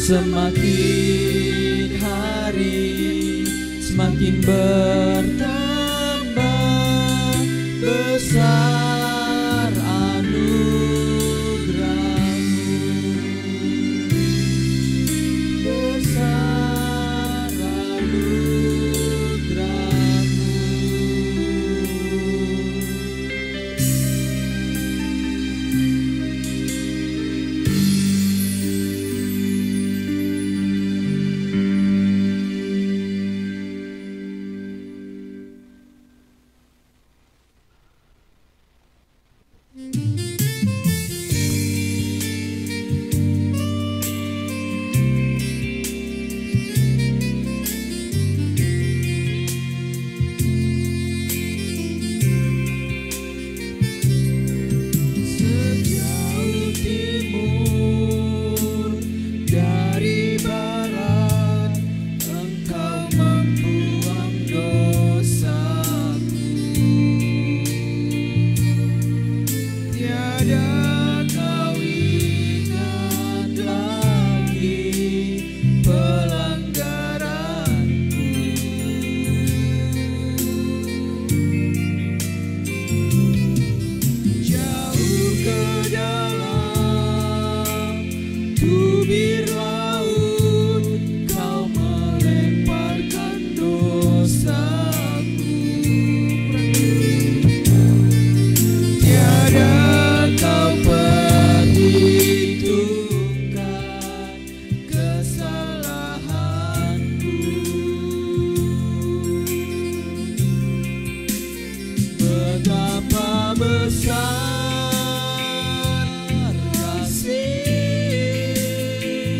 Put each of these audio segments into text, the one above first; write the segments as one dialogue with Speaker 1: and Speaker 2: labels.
Speaker 1: Semakin hari semakin bertambah besar anugerah-Mu, besar anugerah-Mu. Sejauh timur dari barat, Engkau membuang dosaku. Tiada Kau ingat lagi pelanggaranku. Jauh ke dalam tubir laut, Kau melemparkan dosaku. Tiada Kau perhitungkan kesalahanku. Betapa besar kasih-Mu,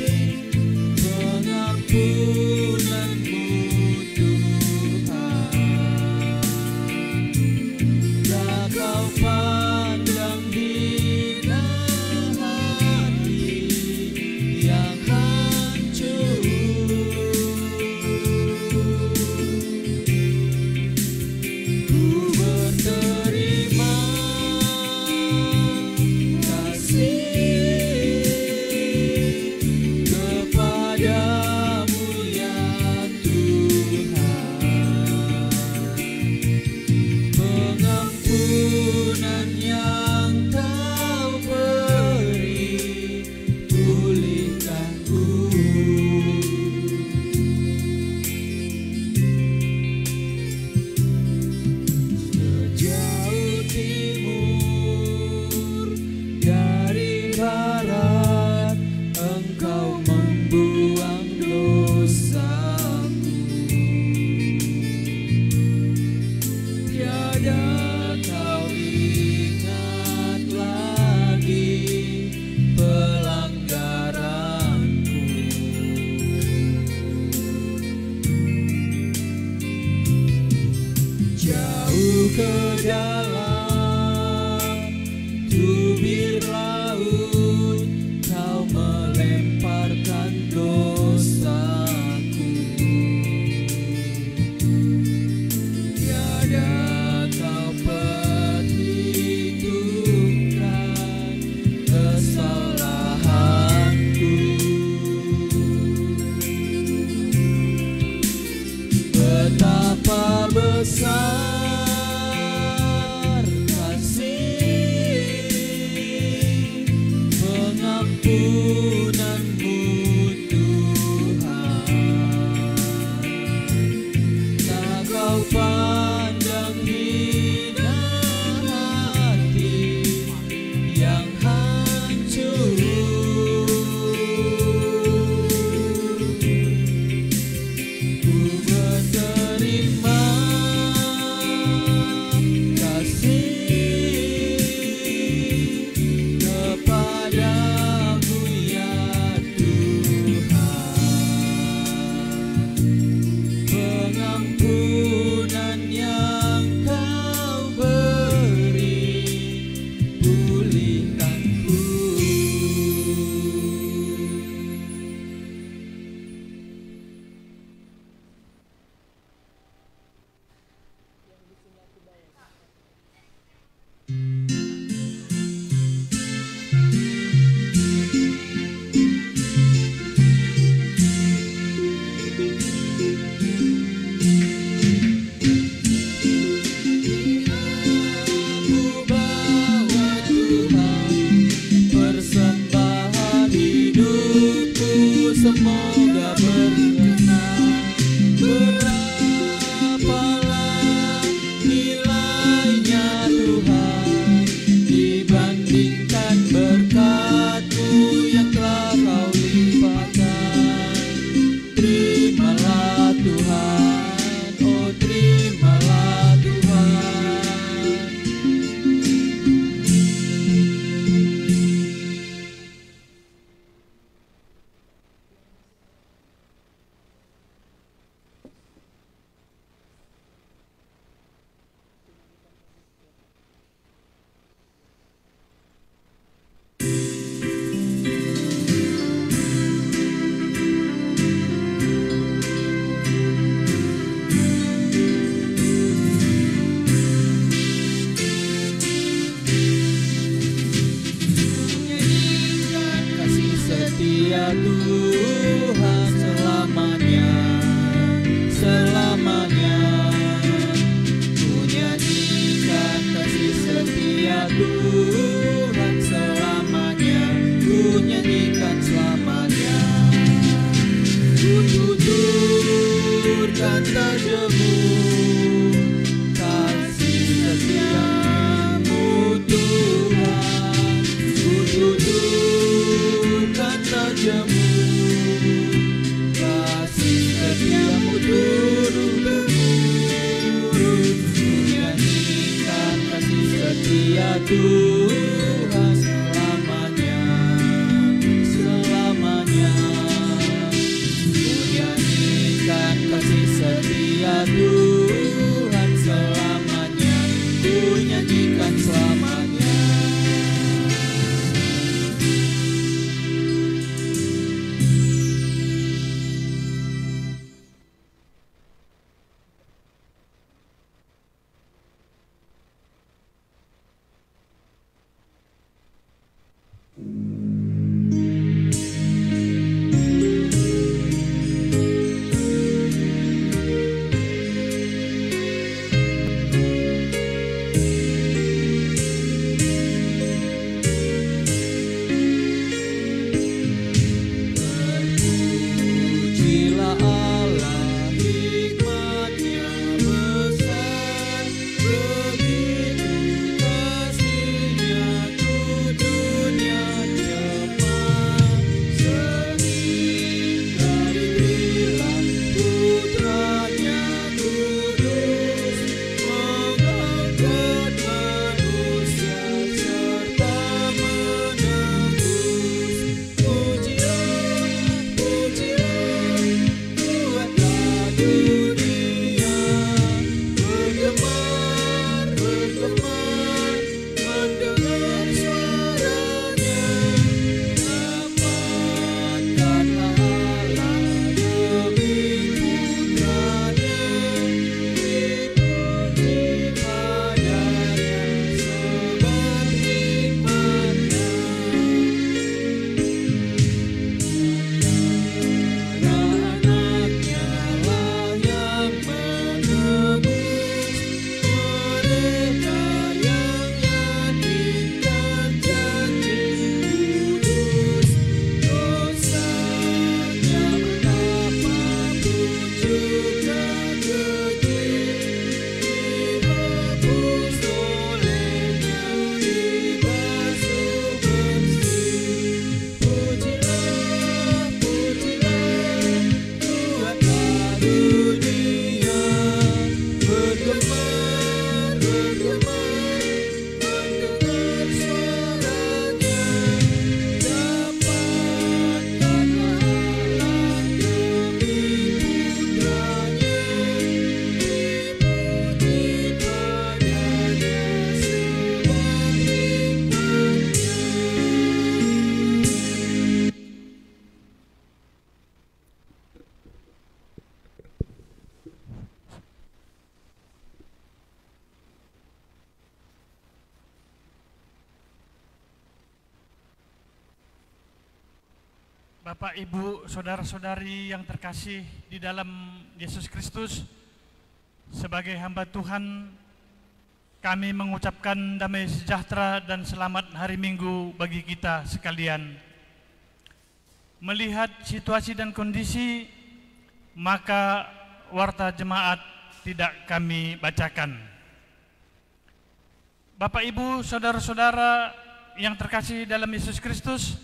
Speaker 1: kata jemu, kasih setiamu Tuhan. Ku tutur kata jemu, kasih setiamu turun-temurun. Ku nyanyikan kasih setia Tuhan selamanya, selamanya. Ku nyanyikan kasih setia Tuhan selamanya, ku nyanyikan selamanya. Terpujilah Allah, hikmat-Nya besar, begitu kasih-Nya ku dunia cepat, sehingga diberilah Putra-Nya kudus, mengangkat manusia serta menebus. Pujilah, pujilah, buatlah dunia bergemar, bergemar, mendengar suaranya. Dapatkanlah Allah demi Putranya, dipuji padanya sebab hikmat-Nya. Anaknya lah yang menebus mereka yang yakinkan janji kudus. Dosanya betapa pun juga keji, dihapus olehnya, dibasuh bersih. Pujilah, pujilah, buatlah dunia bergemar, bergemar, mendengar suaranya. Dapatkanlah Allah demi Putranya, dipuji padanya sebab hikmat-Nya.
Speaker 2: Bapak, Ibu, saudara-saudari yang terkasih di dalam Yesus Kristus, sebagai hamba Tuhan, kami mengucapkan damai sejahtera dan selamat hari Minggu bagi kita sekalian. Melihat situasi dan kondisi, maka warta jemaat tidak kami bacakan. Bapak, Ibu, saudara-saudara yang terkasih dalam Yesus Kristus,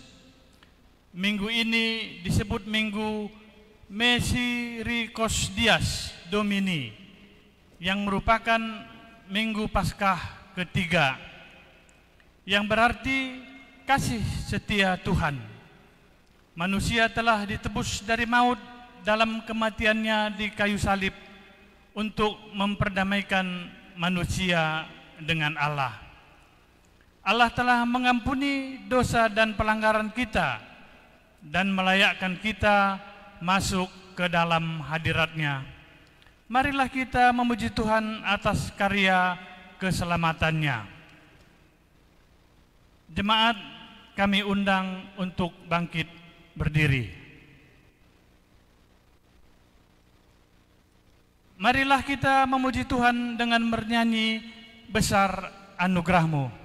Speaker 2: minggu ini disebut Minggu Misericordias Domini, yang merupakan Minggu Paskah ketiga, yang berarti kasih setia Tuhan. Manusia telah ditebus dari maut dalam kematiannya di kayu salib untuk memperdamaikan manusia dengan Allah. Allah telah mengampuni dosa dan pelanggaran kita dan melayakkan kita masuk ke dalam hadirat-Nya. Marilah kita memuji Tuhan atas karya keselamatannya. Jemaat, kami undang untuk bangkit berdiri. Marilah kita memuji Tuhan dengan bernyanyi besar anugerah-Mu.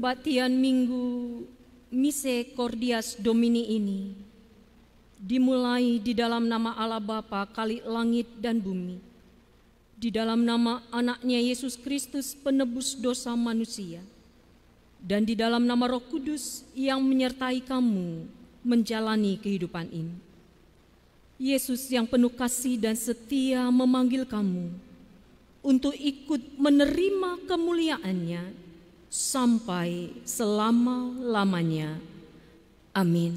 Speaker 3: Kebaktian Minggu Misericordias Domini ini dimulai di dalam nama Allah Bapa Khalik langit dan bumi, di dalam nama anaknya Yesus Kristus penebus dosa manusia, dan di dalam nama Roh Kudus yang menyertai kamu menjalani kehidupan ini. Yesus yang penuh kasih dan setia memanggil kamu untuk ikut menerima kemuliaannya sampai selama-lamanya. Amin.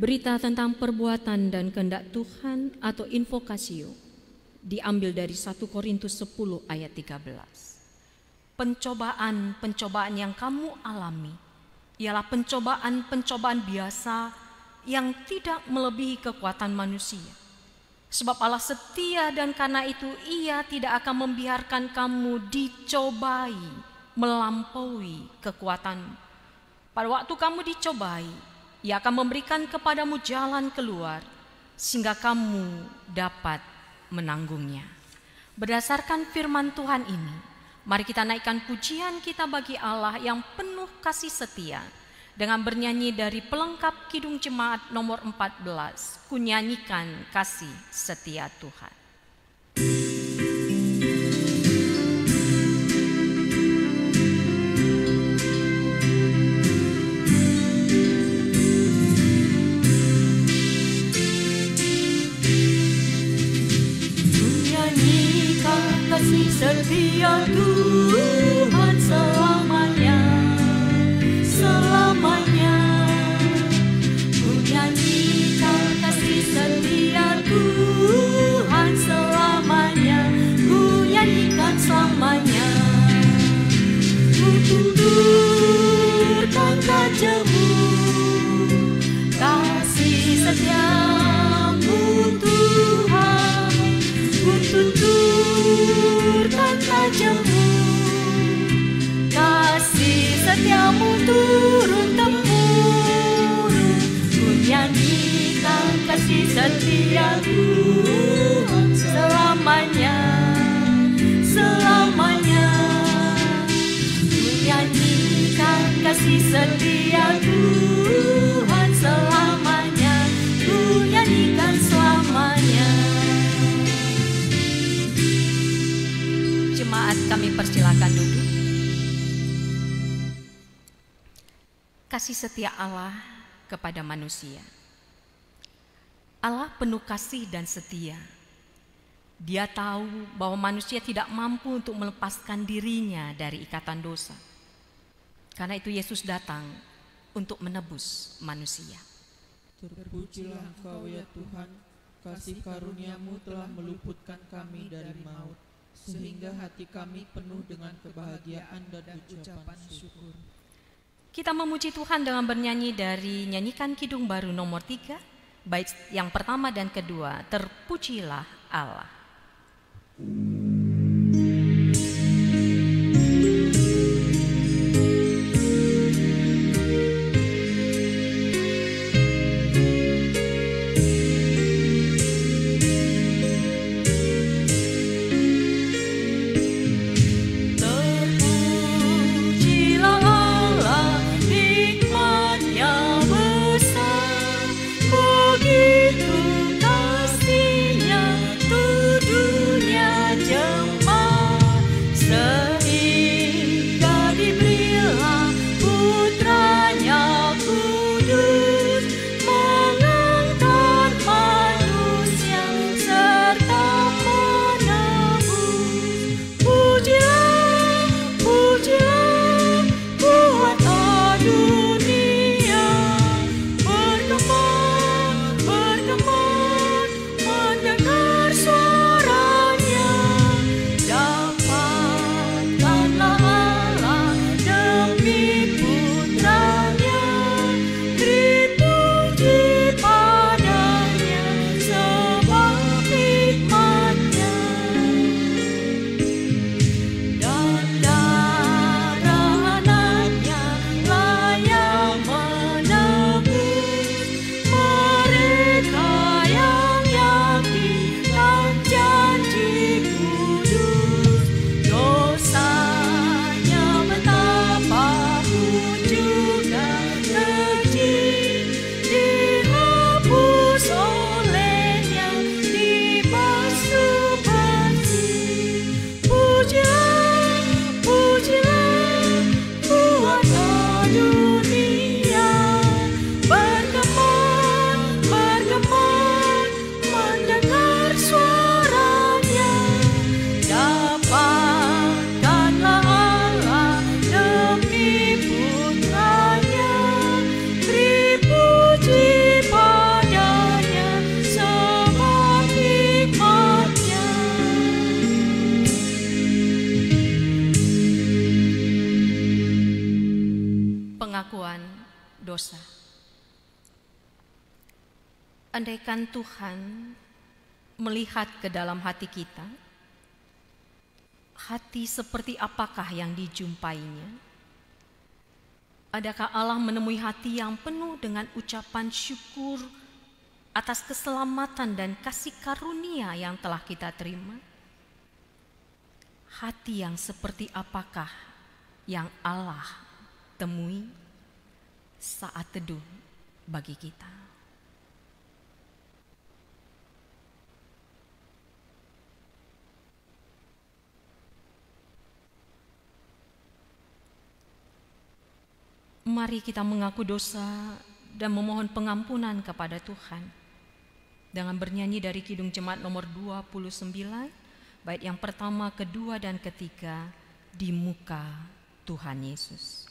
Speaker 3: Berita tentang perbuatan dan kehendak Tuhan atau invokasio diambil dari 1 Korintus 10 ayat 13. Pencobaan-pencobaan yang kamu alami ialah pencobaan-pencobaan biasa yang tidak melebihi kekuatan manusia. Sebab Allah setia dan karena itu Ia tidak akan membiarkan kamu dicobai melampaui kekuatanmu. Pada waktu kamu dicobai, Ia akan memberikan kepadamu jalan keluar sehingga kamu dapat menanggungnya. Berdasarkan firman Tuhan ini, mari kita naikkan pujian kita bagi Allah yang penuh kasih setia dengan bernyanyi dari pelengkap Kidung Jemaat nomor 14, Kunyanyikan Kasih Setia Tuhan.
Speaker 4: Kasih setia Tuhan selamanya, selamanya. Ku nyanyikan kasih setia Tuhan selamanya, ku nyanyikan selamanya. Ku tuturkan kajamu, kasih setiamu Tuhan. Ku tuturkan kajamu, kasih setiamu turun-temurun. Ku nyanyikan kasih setia Tuhan selamanya, selamanya. Ku nyanyikan kasih setia Tuhan selamanya, ku nyanyikan selamanya.
Speaker 3: Jemaat, kami persilakan duduk. Kasih setia Allah kepada manusia. Allah penuh kasih dan setia. Dia tahu bahwa manusia tidak mampu untuk melepaskan dirinya dari ikatan dosa. Karena itu Yesus datang untuk menebus manusia.
Speaker 1: Terpujilah Engkau ya Tuhan, kasih karunia-Mu telah meluputkan kami dari maut, sehingga hati kami penuh dengan kebahagiaan dan ucapan syukur.
Speaker 3: Kita memuji Tuhan dengan bernyanyi dari Nyanyikan Kidung Baru nomor 3, bait yang pertama dan kedua, Terpujilah Allah.
Speaker 4: Begitu kasihnya tuh dunia.
Speaker 3: andaikan Tuhan melihat ke dalam hati kita, hati seperti apakah yang dijumpainya? Adakah Allah menemui hati yang penuh dengan ucapan syukur atas keselamatan dan kasih karunia yang telah kita terima? Hati yang seperti apakah yang Allah temui saat teduh bagi kita? Mari kita mengaku dosa dan memohon pengampunan kepada Tuhan dengan bernyanyi dari Kidung Jemaat nomor 29, bait yang pertama, kedua, dan ketiga, di muka Tuhan Yesus.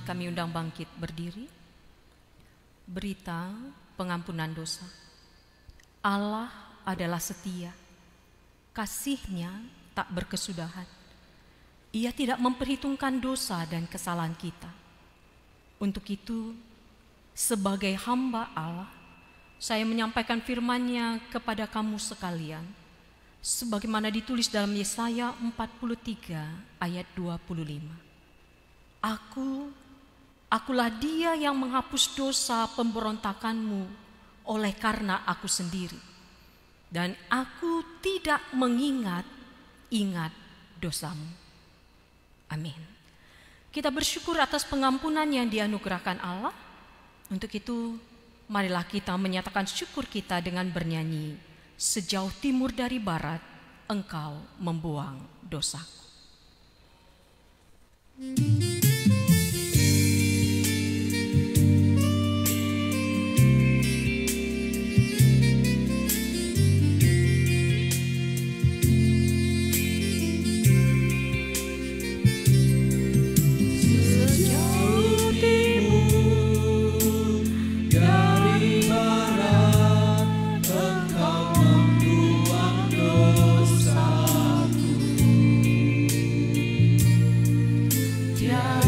Speaker 3: Kami undang bangkit berdiri. Berita pengampunan dosa. Allah adalah setia, kasih-Nya tak berkesudahan. Ia tidak memperhitungkan dosa dan kesalahan kita. Untuk itu, sebagai hamba Allah, saya menyampaikan firman-Nya kepada kamu sekalian, sebagaimana ditulis dalam Yesaya 43 ayat 25. Akulah Dia yang menghapus dosa pemberontakanmu oleh karena Aku sendiri. Dan Aku tidak mengingat dosamu. Amin. Kita bersyukur atas pengampunan yang dianugerahkan Allah. Untuk itu, marilah kita menyatakan syukur kita dengan bernyanyi, sejauh timur dari barat, Engkau membuang dosaku.
Speaker 4: Yeah.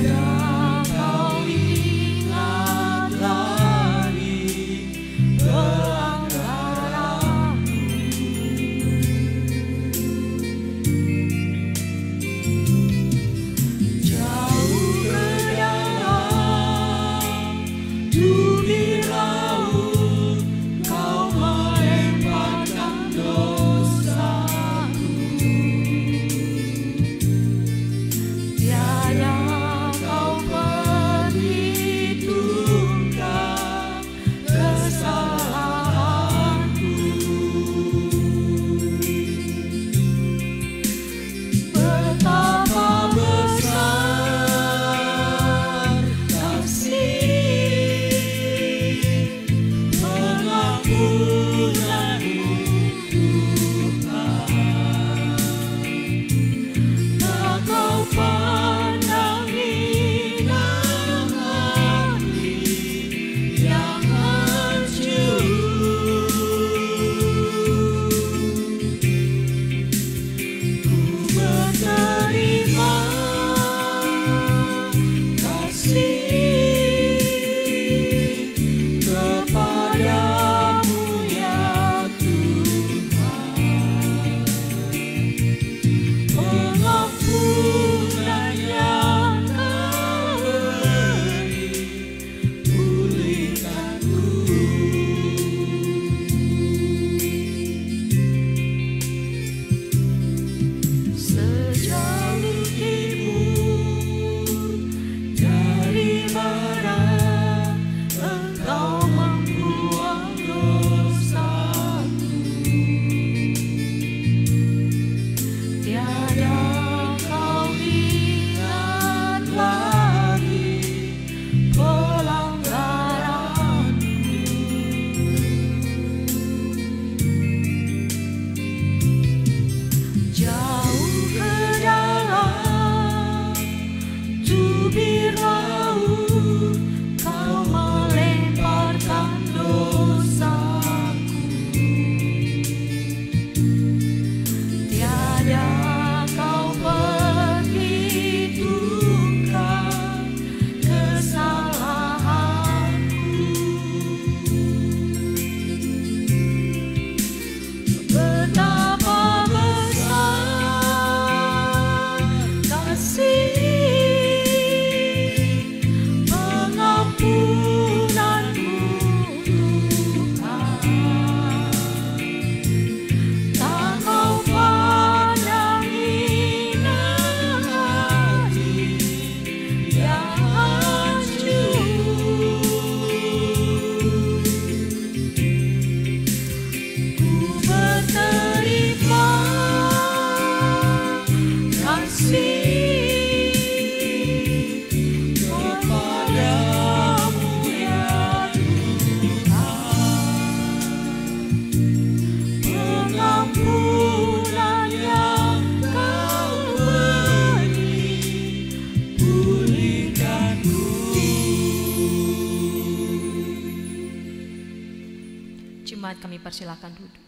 Speaker 3: dipersilakan duduk.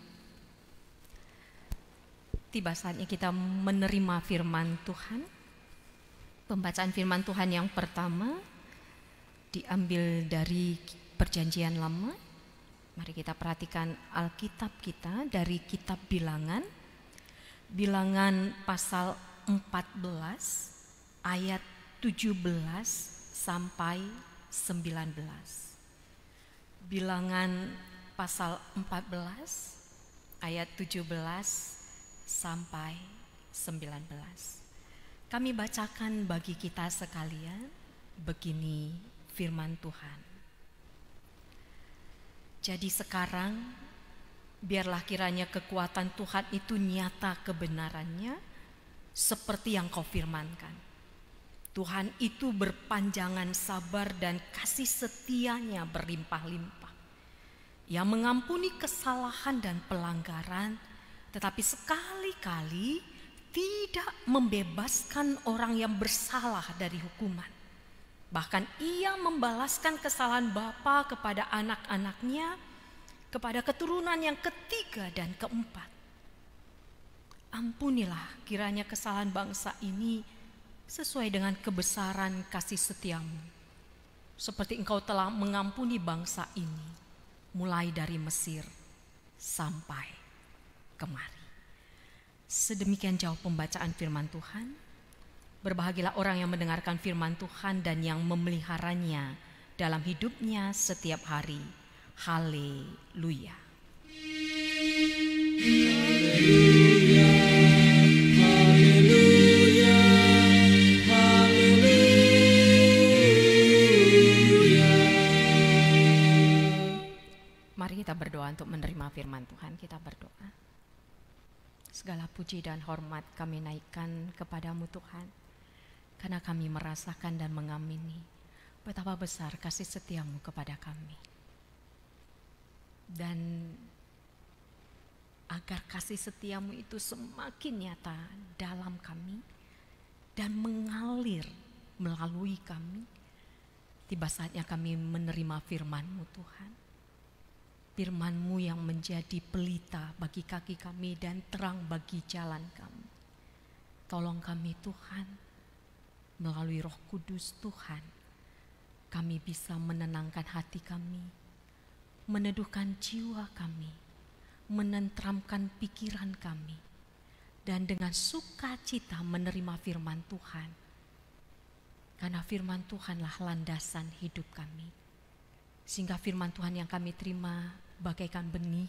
Speaker 3: Tiba saatnya kita menerima firman Tuhan. Pembacaan firman Tuhan yang pertama diambil dari Perjanjian Lama. Mari kita perhatikan Alkitab kita dari kitab Bilangan. Bilangan pasal 14 ayat 17 sampai 19. Bilangan pasal 14 ayat 17 sampai 19. Kami bacakan bagi kita sekalian, begini firman Tuhan. Jadi sekarang biarlah kiranya kekuatan Tuhan itu nyata kebenarannya seperti yang kau firmankan. Tuhan itu berpanjangan sabar dan kasih setianya berlimpah-limpah. Ia mengampuni kesalahan dan pelanggaran, tetapi sekali-kali tidak membebaskan orang yang bersalah dari hukuman. Bahkan ia membalaskan kesalahan bapa kepada anak-anaknya, kepada keturunan yang ketiga dan keempat. Ampunilah kiranya kesalahan bangsa ini sesuai dengan kebesaran kasih setiamu, seperti engkau telah mengampuni bangsa ini, mulai dari Mesir sampai kemari. Sedemikian jauh pembacaan firman Tuhan. Berbahagialah orang yang mendengarkan firman Tuhan dan yang memeliharanya dalam hidupnya setiap hari. Haleluya.
Speaker 1: Haleluya, haleluya, haleluya.
Speaker 3: Mari kita berdoa untuk menerima firman Tuhan. Kita berdoa. Segala puji dan hormat kami naikkan kepadamu Tuhan, karena kami merasakan dan mengamini betapa besar kasih setiamu kepada kami. Dan agar kasih setiamu itu semakin nyata dalam kami dan mengalir melalui kami, tiba saatnya kami menerima firman-Mu Tuhan. Firman-Mu yang menjadi pelita bagi kaki kami dan terang bagi jalan kami. Tolong kami Tuhan, melalui Roh Kudus Tuhan, kami bisa menenangkan hati kami, meneduhkan jiwa kami, menenteramkan pikiran kami, dan dengan sukacita menerima firman Tuhan. Karena firman Tuhanlah landasan hidup kami. Sehingga firman Tuhan yang kami terima bagaikan benih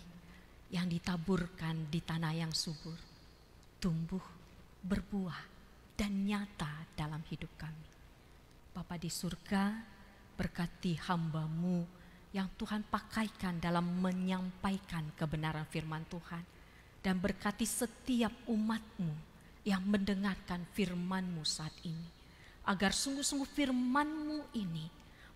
Speaker 3: yang ditaburkan di tanah yang subur, tumbuh, berbuah, dan nyata dalam hidup kami. Bapa di surga, berkati hamba-Mu yang Tuhan pakaikan dalam menyampaikan kebenaran firman Tuhan, dan berkati setiap umat-Mu yang mendengarkan firman-Mu saat ini, agar sungguh-sungguh firman-Mu ini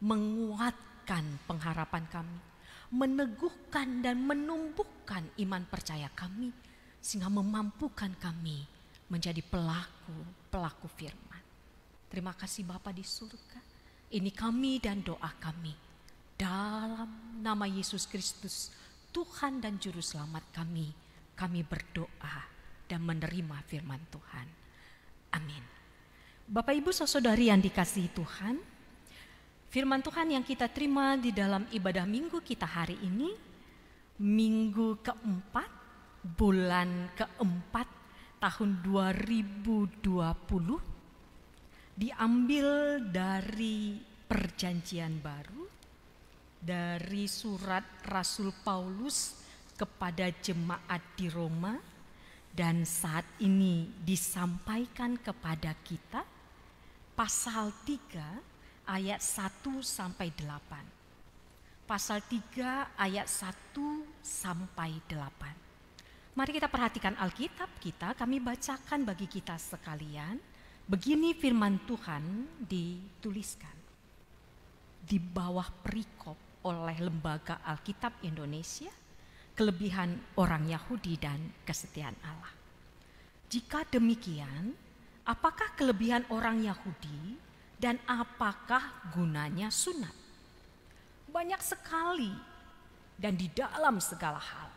Speaker 3: menguatkan pengharapan kami, meneguhkan dan menumbuhkan iman percaya kami, sehingga memampukan kami menjadi pelaku firman. Terima kasih Bapa di surga. Ini kami dan doa kami dalam nama Yesus Kristus, Tuhan dan Juru Selamat kami. Kami berdoa dan menerima firman Tuhan. Amin. Bapak Ibu saudari yang dikasihi Tuhan, firman Tuhan yang kita terima di dalam ibadah minggu kita hari ini, minggu keempat, bulan keempat, tahun 2020, diambil dari Perjanjian Baru, dari surat Rasul Paulus kepada jemaat di Roma, dan saat ini disampaikan kepada kita pasal 3 ayat 1 sampai 8. Pasal 3 ayat 1 sampai 8. Mari kita perhatikan Alkitab kita, kami bacakan bagi kita sekalian. Begini firman Tuhan dituliskan di bawah perikop oleh Lembaga Alkitab Indonesia, kelebihan orang Yahudi dan kesetiaan Allah. Jika demikian, apakah kelebihan orang Yahudi dan apakah gunanya sunat? Banyak sekali dan di dalam segala hal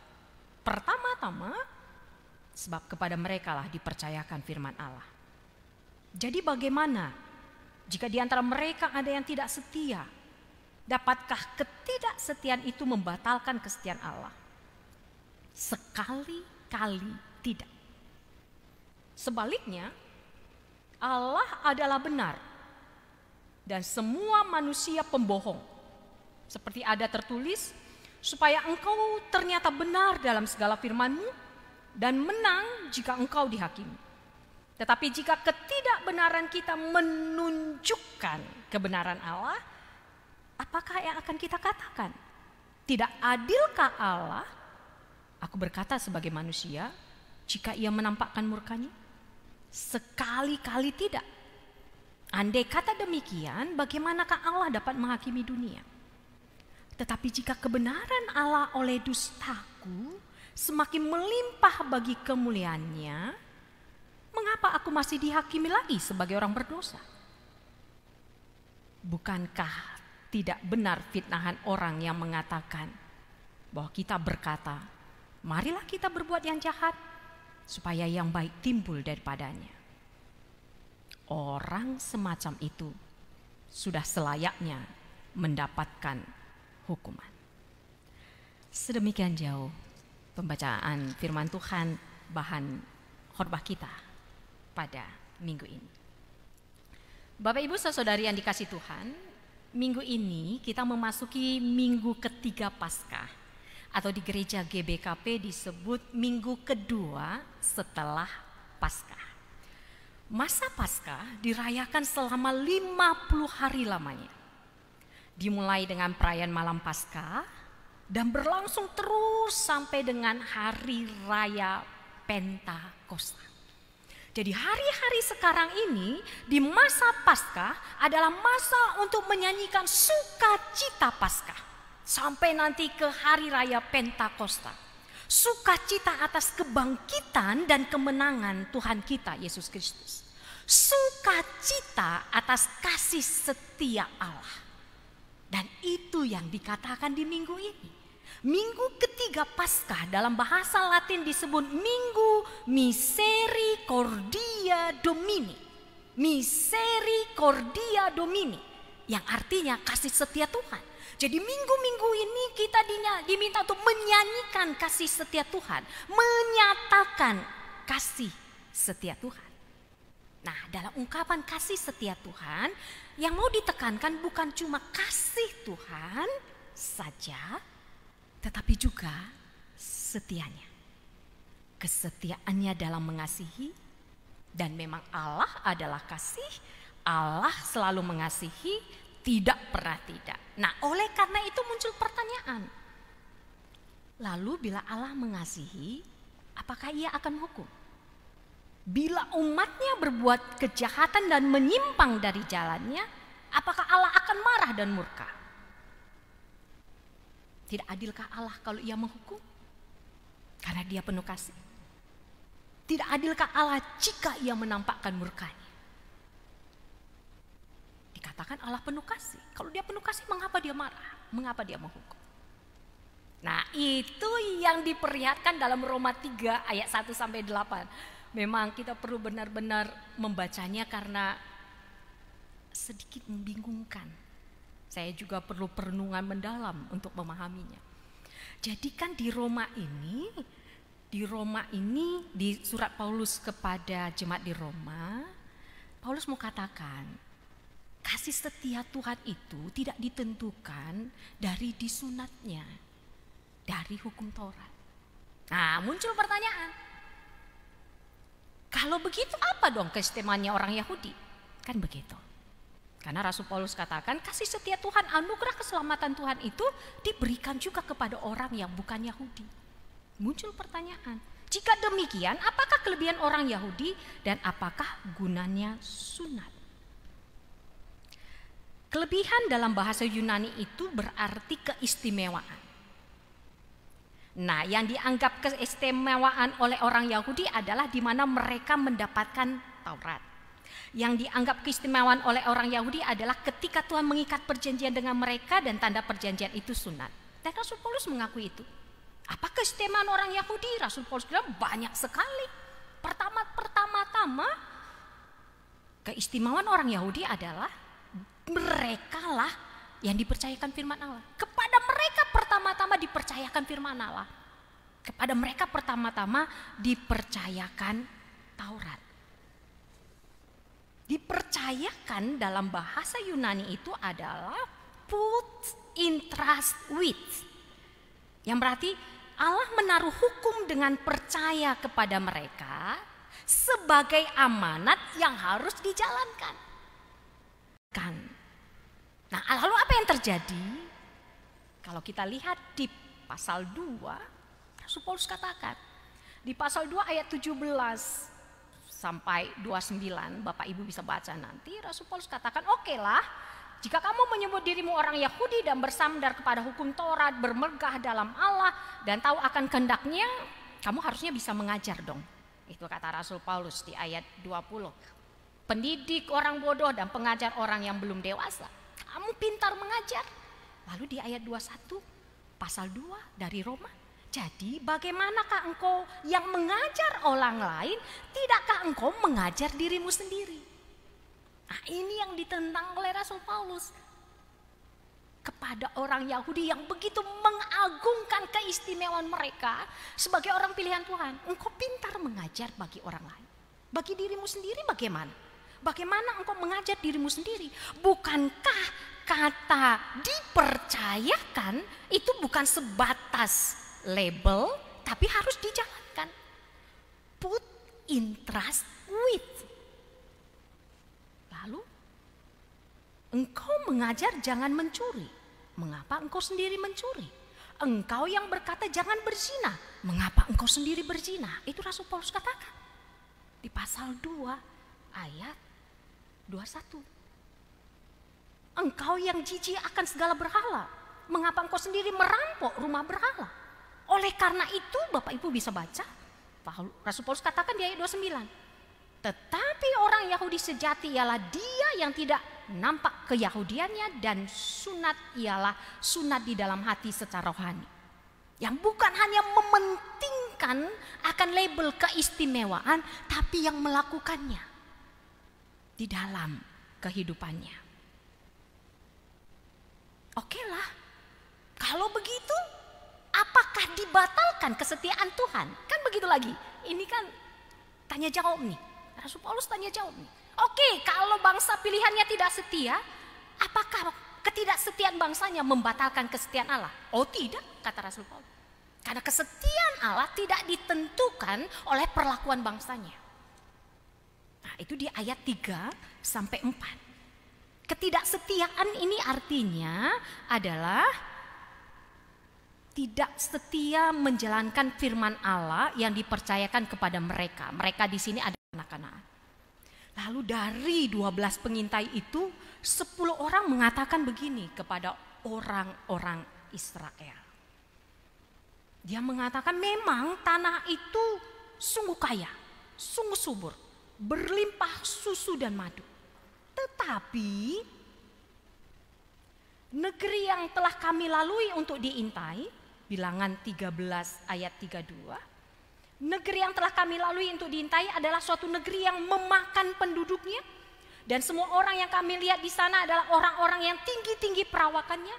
Speaker 3: Pertama-tama, sebab kepada mereka lah dipercayakan firman Allah. Jadi bagaimana jika di antara mereka ada yang tidak setia? Dapatkah ketidaksetiaan itu membatalkan kesetiaan Allah? Sekali-kali tidak. Sebaliknya, Allah adalah benar dan semua manusia pembohong. Seperti ada tertulis, supaya engkau ternyata benar dalam segala firman-Mu dan menang jika engkau dihakimi. Tetapi jika ketidakbenaran kita menunjukkan kebenaran Allah, apakah yang akan kita katakan? Tidak adilkah Allah? Aku berkata sebagai manusia, jika ia menampakkan murkanya? Sekali-kali tidak. Andai kata demikian, bagaimanakah Allah dapat menghakimi dunia? Tetapi jika kebenaran Allah oleh dustaku semakin melimpah bagi kemuliaannya, mengapa aku masih dihakimi lagi sebagai orang berdosa? Bukankah tidak benar fitnahan orang yang mengatakan bahwa kita berkata, marilah kita berbuat yang jahat supaya yang baik timbul daripadanya. Orang semacam itu sudah selayaknya mendapatkan hukuman. Sedemikian jauh pembacaan firman Tuhan, bahan khotbah kita pada minggu ini. Bapak Ibu saudari yang dikasih Tuhan, minggu ini kita memasuki minggu ketiga Paskah, atau di gereja GBKP disebut minggu kedua setelah Paskah. Masa Paskah dirayakan selama 50 hari lamanya. Dimulai dengan perayaan malam Paskah dan berlangsung terus sampai dengan hari raya Pentakosta. Jadi hari-hari sekarang ini di masa Paskah adalah masa untuk menyanyikan sukacita Paskah. Sampai nanti ke hari raya Pentakosta. Sukacita atas kebangkitan dan kemenangan Tuhan kita Yesus Kristus. Sukacita atas kasih setia Allah. Dan itu yang dikatakan di minggu ini. Minggu ketiga Paskah dalam bahasa Latin disebut Minggu Misericordia Domini. Misericordia Domini, yang artinya kasih setia Tuhan. Jadi minggu-minggu ini kita diminta untuk menyanyikan kasih setia Tuhan, menyatakan kasih setia Tuhan. Nah, dalam ungkapan kasih setia Tuhan, yang mau ditekankan bukan cuma kasih Tuhan saja, tetapi juga setianya. Kesetiaannya dalam mengasihi, dan memang Allah adalah kasih, Allah selalu mengasihi, tidak pernah tidak. Nah, oleh karena itu muncul pertanyaan. Lalu bila Allah mengasihi, apakah ia akan menghukum? Bila umatnya berbuat kejahatan dan menyimpang dari jalannya, apakah Allah akan marah dan murka? Tidak adilkah Allah kalau ia menghukum? Karena dia penuh kasih. Tidak adilkah Allah jika ia menampakkan murkanya? Dikatakan Allah penuh kasih. Kalau dia penuh kasih, mengapa dia marah? Mengapa dia menghukum? Nah, itu yang diperlihatkan dalam Roma 3 ayat 1 sampai 8. Memang kita perlu benar-benar membacanya karena sedikit membingungkan. Saya juga perlu perenungan mendalam untuk memahaminya. Jadi kan di Roma ini di surat Paulus kepada jemaat di Roma, Paulus mau katakan kasih setia Tuhan itu tidak ditentukan dari disunatnya, dari hukum Taurat. Nah, muncul pertanyaan. Kalau begitu apa dong keistimewaannya orang Yahudi? Kan begitu. Karena Rasul Paulus katakan kasih setia Tuhan, anugerah keselamatan Tuhan itu diberikan juga kepada orang yang bukan Yahudi. Muncul pertanyaan, jika demikian apakah kelebihan orang Yahudi dan apakah gunanya sunat? Kelebihan dalam bahasa Yunani itu berarti keistimewaan. Nah, yang dianggap keistimewaan oleh orang Yahudi adalah di mana mereka mendapatkan Taurat. Yang dianggap keistimewaan oleh orang Yahudi adalah ketika Tuhan mengikat perjanjian dengan mereka dan tanda perjanjian itu sunat. Dan Rasul Paulus mengakui itu. Apa keistimewaan orang Yahudi? Rasul Paulus bilang banyak sekali. Pertama-tama keistimewaan orang Yahudi adalah merekalah yang dipercayakan firman Allah. Kepada mereka pertama-tama dipercayakan firman Allah. Kepada mereka pertama-tama dipercayakan Taurat. Dipercayakan dalam bahasa Yunani itu adalah put in trust with. Yang berarti Allah menaruh hukum dengan percaya kepada mereka sebagai amanat yang harus dijalankan. Nah, lalu apa yang terjadi? Kalau kita lihat di pasal 2, Rasul Paulus katakan, di pasal 2 ayat 17 sampai 29, Bapak Ibu bisa baca nanti, Rasul Paulus katakan, oke lah, jika kamu menyebut dirimu orang Yahudi dan bersandar kepada hukum Taurat, bermegah dalam Allah dan tahu akan kehendaknya, kamu harusnya bisa mengajar dong. Itu kata Rasul Paulus di ayat 20. Pendidik orang bodoh dan pengajar orang yang belum dewasa. Kamu pintar mengajar. Lalu di ayat 21 pasal 2 dari Roma. Jadi bagaimanakah engkau yang mengajar orang lain, tidakkah engkau mengajar dirimu sendiri? Nah, ini yang ditentang oleh Rasul Paulus kepada orang Yahudi yang begitu mengagungkan keistimewaan mereka sebagai orang pilihan Tuhan. Engkau pintar mengajar bagi orang lain. Bagi dirimu sendiri bagaimana? Bagaimana engkau mengajar dirimu sendiri? Bukankah kata dipercayakan itu bukan sebatas label, tapi harus dijalankan. Put in trust with. Lalu, engkau mengajar jangan mencuri. Mengapa engkau sendiri mencuri? Engkau yang berkata jangan berzina. Mengapa engkau sendiri berzina? Itu Rasul Paulus katakan. Di pasal 2 ayat 21. Engkau yang jijik akan segala berhala. Mengapa engkau sendiri merampok rumah berhala? Oleh karena itu Bapak Ibu bisa baca, Rasul Paulus katakan di ayat 29. Tetapi orang Yahudi sejati ialah dia yang tidak nampak keyahudiannya dan sunat ialah sunat di dalam hati secara rohani. Yang bukan hanya mementingkan akan label keistimewaan, tapi yang melakukannya di dalam kehidupannya. Oke lah, kalau begitu apakah dibatalkan kesetiaan Tuhan? Kan begitu lagi. Ini kan tanya jawab nih. Rasul Paulus tanya jawab nih. Oke, kalau bangsa pilihannya tidak setia, apakah ketidaksetiaan bangsanya membatalkan kesetiaan Allah? Oh tidak, kata Rasul Paulus. Karena kesetiaan Allah tidak ditentukan oleh perlakuan bangsanya. Nah, itu di ayat 3 sampai 4. Ketidaksetiaan ini artinya adalah tidak setia menjalankan firman Allah yang dipercayakan kepada mereka. Mereka di sini ada anak-anak. Lalu dari 12 pengintai itu 10 orang mengatakan begini kepada orang-orang Israel. Dia mengatakan memang tanah itu sungguh kaya, sungguh subur, berlimpah susu dan madu. Tetapi negeri yang telah kami lalui untuk diintai, Bilangan 13 ayat 32. Negeri yang telah kami lalui untuk diintai adalah suatu negeri yang memakan penduduknya. Dan semua orang yang kami lihat di sana adalah orang-orang yang tinggi-tinggi perawakannya.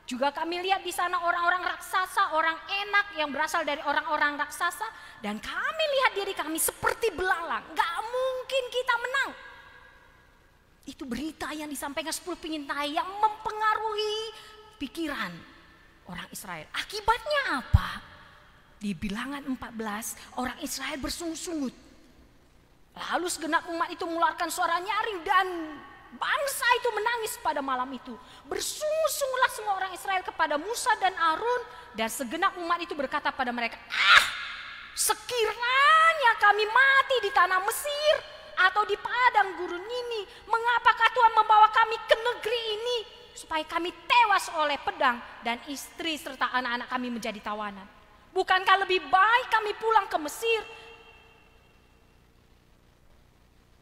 Speaker 3: Juga kami lihat di sana orang-orang raksasa, orang enak yang berasal dari orang-orang raksasa. Dan kami lihat diri kami seperti belalang. Gak mungkin kita menang. Itu berita yang disampaikan 10 pengintai yang mempengaruhi pikiran orang Israel. Akibatnya apa? Di Bilangan 14, orang Israel bersungut-sungut. Lalu segenap umat itu mengeluarkan suara nyaring dan bangsa itu menangis pada malam itu. Bersungut-sungutlah semua orang Israel kepada Musa dan Harun, dan segenap umat itu berkata pada mereka, sekiranya kami mati di tanah Mesir atau di padang gurun ini, mengapakah Tuhan membawa kami ke negeri ini supaya kami tewas oleh pedang dan istri serta anak-anak kami menjadi tawanan? Bukankah lebih baik kami pulang ke Mesir?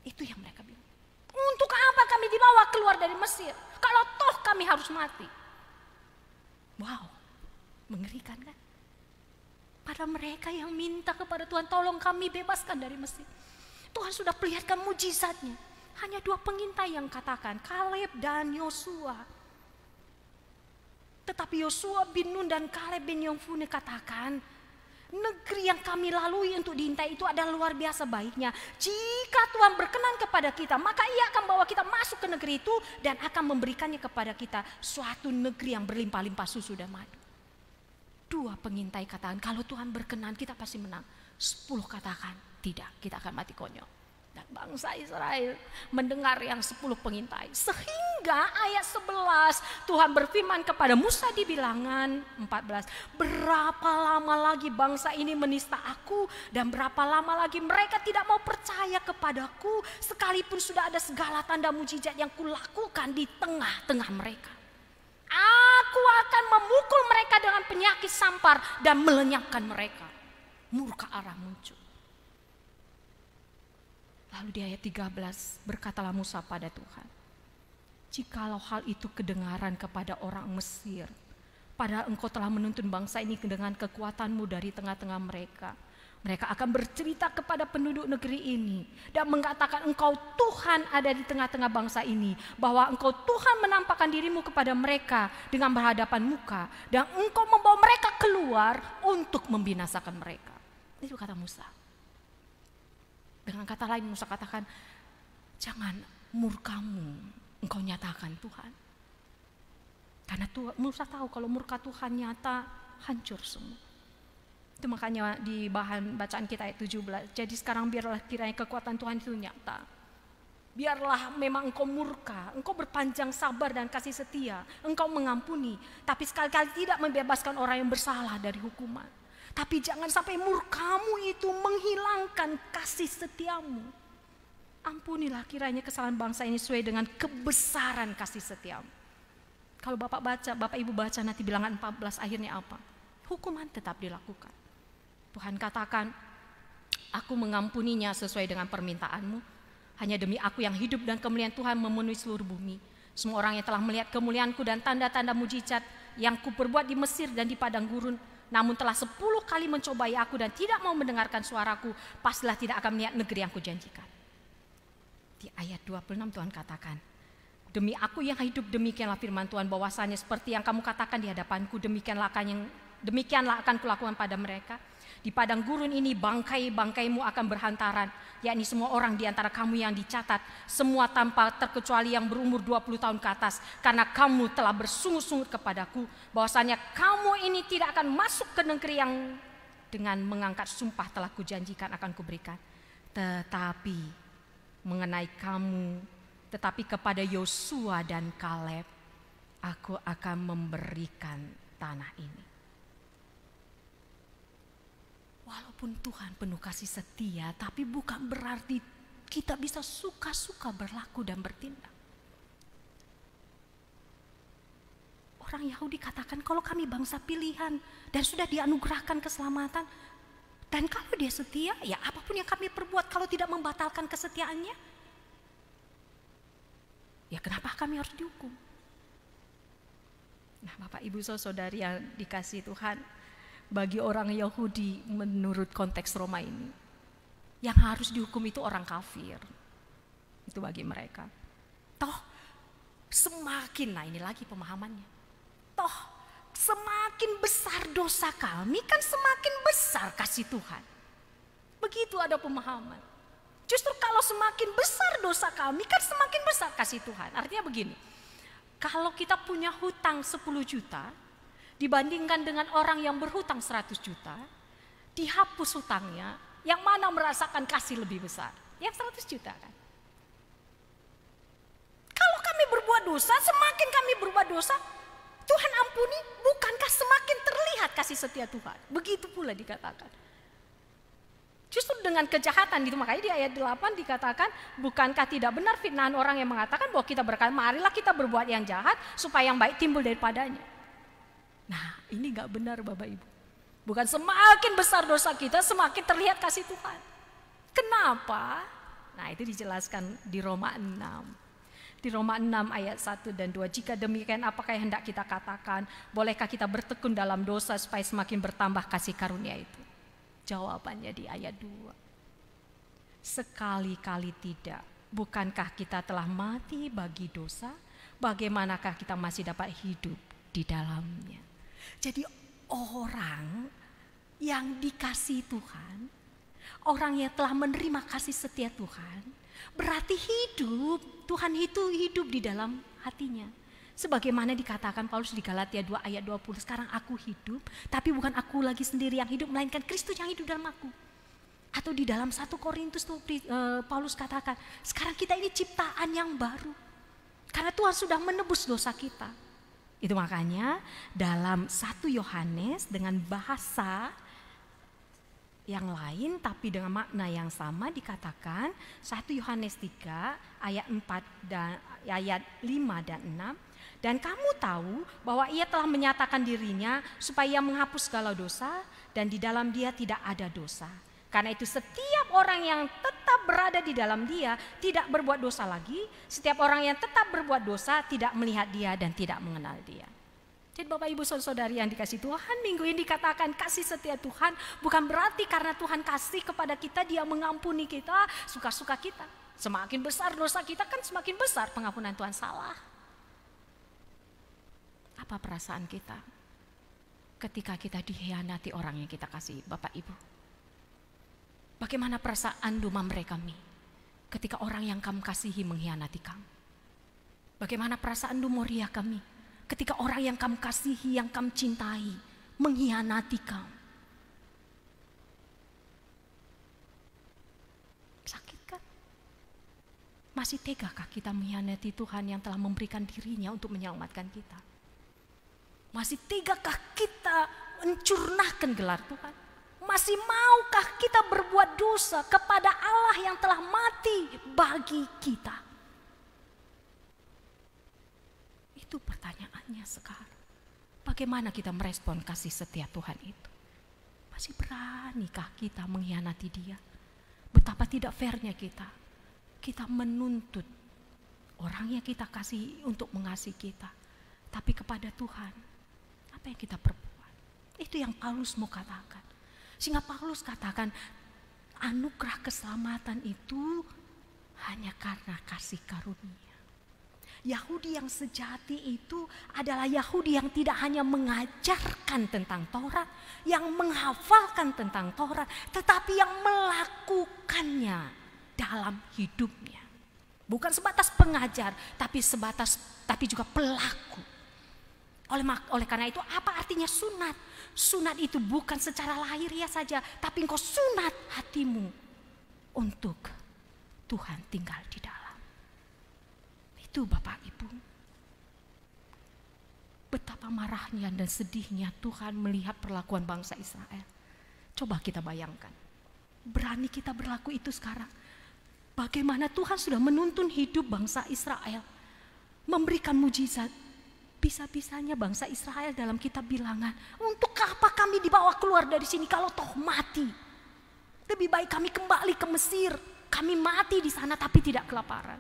Speaker 3: Itu yang mereka bilang. Untuk apa kami dibawa keluar dari Mesir kalau toh kami harus mati? Wow, mengerikan kan? kepada mereka yang minta kepada Tuhan, tolong kami bebaskan dari Mesir. Tuhan sudah perlihatkan mujizatnya. Hanya 2 pengintai yang katakan, Kaleb dan Yosua. Tetapi Yosua bin Nun dan Kaleb bin Yefune katakan, negeri yang kami lalui untuk diintai itu adalah luar biasa baiknya. Jika Tuhan berkenan kepada kita, maka Ia akan bawa kita masuk ke negeri itu dan akan memberikannya kepada kita suatu negeri yang berlimpah-limpah susu dan madu. 2 pengintai katakan, kalau Tuhan berkenan kita pasti menang. 10 katakan, tidak, kita akan mati konyol. Dan bangsa Israel mendengar yang 10 pengintai. Sehingga ayat 11 Tuhan berfirman kepada Musa di Bilangan 14. Berapa lama lagi bangsa ini menista aku, dan berapa lama lagi mereka tidak mau percaya kepadaku, sekalipun sudah ada segala tanda mujizat yang kulakukan di tengah-tengah mereka. Aku akan memukul mereka dengan penyakit sampar dan melenyapkan mereka. Murka Allah muncul. Lalu di ayat 13 berkatalah Musa pada Tuhan, jikalau hal itu kedengaran kepada orang Mesir, padahal engkau telah menuntun bangsa ini dengan kekuatanmu dari tengah-tengah mereka, mereka akan bercerita kepada penduduk negeri ini dan mengatakan engkau Tuhan ada di tengah-tengah bangsa ini, bahwa engkau Tuhan menampakkan dirimu kepada mereka dengan berhadapan muka, dan engkau membawa mereka keluar untuk membinasakan mereka. Itu kata Musa. Dengan kata lain Musa katakan, jangan murkamu engkau nyatakan Tuhan. Karena Musa tahu kalau murka Tuhan nyata, hancur semua. Itu makanya di bahan bacaan kita ayat 17. Jadi sekarang biarlah kiranya kekuatan Tuhan itu nyata. Biarlah memang engkau murka, engkau berpanjang sabar dan kasih setia, engkau mengampuni, tapi sekali-kali tidak membebaskan orang yang bersalah dari hukuman. Tapi jangan sampai murkamu itu menghilangkan kasih setiamu. Ampunilah kiranya kesalahan bangsa ini sesuai dengan kebesaran kasih setiamu. Kalau Bapak Ibu baca nanti Bilangan 14 akhirnya apa? Hukuman tetap dilakukan. Tuhan katakan, aku mengampuninya sesuai dengan permintaanmu. Hanya demi aku yang hidup dan kemuliaan Tuhan memenuhi seluruh bumi. Semua orang yang telah melihat kemuliaanku dan tanda-tanda mujizat yang kuperbuat di Mesir dan di padang gurun, namun telah 10 kali mencobai aku dan tidak mau mendengarkan suaraku, pastilah tidak akan melihat negeri yang kujanjikan. Di ayat 26 Tuhan katakan, demi aku yang hidup demikianlah firman Tuhan, bahwasanya seperti yang kamu katakan di hadapanku, demikianlah akan kulakukan pada mereka. Di padang gurun ini bangkai-bangkaimu akan berhantaran, yakni semua orang di antara kamu yang dicatat, semua tanpa terkecuali yang berumur 20 tahun ke atas, karena kamu telah bersungut-sungut kepadaku, bahwasanya kamu ini tidak akan masuk ke negeri yang dengan mengangkat sumpah telah kujanjikan akan kuberikan. Tetapi mengenai kamu, tetapi kepada Yosua dan Kaleb, aku akan memberikan tanah ini. Walaupun Tuhan penuh kasih setia, tapi bukan berarti kita bisa suka-suka berlaku dan bertindak. Orang Yahudi katakan kalau kami bangsa pilihan dan sudah dianugerahkan keselamatan, dan kalau dia setia, ya apapun yang kami perbuat kalau tidak membatalkan kesetiaannya, ya kenapa kami harus dihukum? Nah, Bapak Ibu Saudari yang dikasihi Tuhan, bagi orang Yahudi menurut konteks Roma ini, yang harus dihukum itu orang kafir. Itu bagi mereka. Toh semakin, nah ini lagi pemahamannya, toh semakin besar dosa kami kan semakin besar kasih Tuhan. Begitu ada pemahaman. Justru kalau semakin besar dosa kami kan semakin besar kasih Tuhan. Artinya begini, kalau kita punya hutang 10 juta dibandingkan dengan orang yang berhutang 100 juta, dihapus hutangnya, yang mana merasakan kasih lebih besar? Yang 100 juta kan? Kalau kami berbuat dosa, semakin kami berbuat dosa, Tuhan ampuni, bukankah semakin terlihat kasih setia Tuhan? Begitu pula dikatakan. Justru dengan kejahatan itu, makanya di ayat 8 dikatakan, bukankah tidak benar fitnahan orang yang mengatakan bahwa kita berkata, marilah kita berbuat yang jahat supaya yang baik timbul daripadanya. Nah, ini gak benar Bapak Ibu. Bukan semakin besar dosa kita semakin terlihat kasih Tuhan. Kenapa? Nah, itu dijelaskan di Roma 6. Di Roma 6 ayat 1 dan 2, jika demikian apakah yang hendak kita katakan? Bolehkah kita bertekun dalam dosa supaya semakin bertambah kasih karunia itu? Jawabannya di ayat 2. Sekali-kali tidak. Bukankah kita telah mati bagi dosa? Bagaimanakah kita masih dapat hidup di dalamnya? Jadi orang yang dikasihi Tuhan, orang yang telah menerima kasih setia Tuhan, berarti hidup, Tuhan itu hidup di dalam hatinya. Sebagaimana dikatakan Paulus di Galatia 2 ayat 20, sekarang aku hidup, tapi bukan aku lagi sendiri yang hidup, melainkan Kristus yang hidup dalam aku. Atau di dalam 1 Korintus Paulus katakan, sekarang kita ini ciptaan yang baru. Karena Tuhan sudah menebus dosa kita. Itu makanya dalam 1 Yohanes dengan bahasa yang lain tapi dengan makna yang sama dikatakan 1 Yohanes 3 ayat 4 dan ayat 5 dan 6. Dan kamu tahu bahwa ia telah menyatakan dirinya supaya menghapus segala dosa dan di dalam dia tidak ada dosa. Karena itu setiap orang yang tetap berada di dalam dia tidak berbuat dosa lagi. Setiap orang yang tetap berbuat dosa tidak melihat dia dan tidak mengenal dia. Jadi Bapak Ibu Saudara-saudari yang dikasihi Tuhan, minggu ini dikatakan kasih setia Tuhan bukan berarti karena Tuhan kasih kepada kita dia mengampuni kita suka-suka kita. Semakin besar dosa kita kan semakin besar pengampunan Tuhan. Salah. Apa perasaan kita ketika kita dikhianati orang yang kita kasih, Bapak Ibu? Bagaimana perasaan Dumamre kami ketika orang yang kamu kasihi mengkhianati kamu? Bagaimana perasaan Dumoria kami ketika orang yang kamu kasihi, yang kamu cintai mengkhianati kamu? Sakit kan? Masih tegakah kita mengkhianati Tuhan yang telah memberikan dirinya untuk menyelamatkan kita? Masih tegakah kita mencurnahkan gelar Tuhan? Masih maukah kita berbuat dosa kepada Allah yang telah mati bagi kita? Itu pertanyaannya sekarang. Bagaimana kita merespon kasih setia Tuhan itu? Masih beranikah kita mengkhianati Dia? Betapa tidak fairnya kita. Kita menuntut orang yang kita kasih untuk mengasihi kita. Tapi kepada Tuhan, apa yang kita perbuat? Itu yang Paulus mau katakan. Sehingga Paulus katakan anugerah keselamatan itu hanya karena kasih karunia. Yahudi yang sejati itu adalah Yahudi yang tidak hanya mengajarkan tentang Taurat, yang menghafalkan tentang Taurat, tetapi yang melakukannya dalam hidupnya. Bukan sebatas pengajar, tapi juga pelaku. Oleh karena itu apa artinya sunat? Sunat itu bukan secara lahiriah saja, tapi engkau sunat hatimu untuk Tuhan tinggal di dalam. Itu Bapak Ibu. Betapa marahnya dan sedihnya Tuhan melihat perlakuan bangsa Israel. Coba kita bayangkan. Berani kita berlaku itu sekarang. Bagaimana Tuhan sudah menuntun hidup bangsa Israel. Memberikan mujizat. Bisa-bisanya bangsa Israel dalam kitab Bilangan, untuk apa kami dibawa keluar dari sini kalau toh mati? Lebih baik kami kembali ke Mesir, kami mati di sana tapi tidak kelaparan.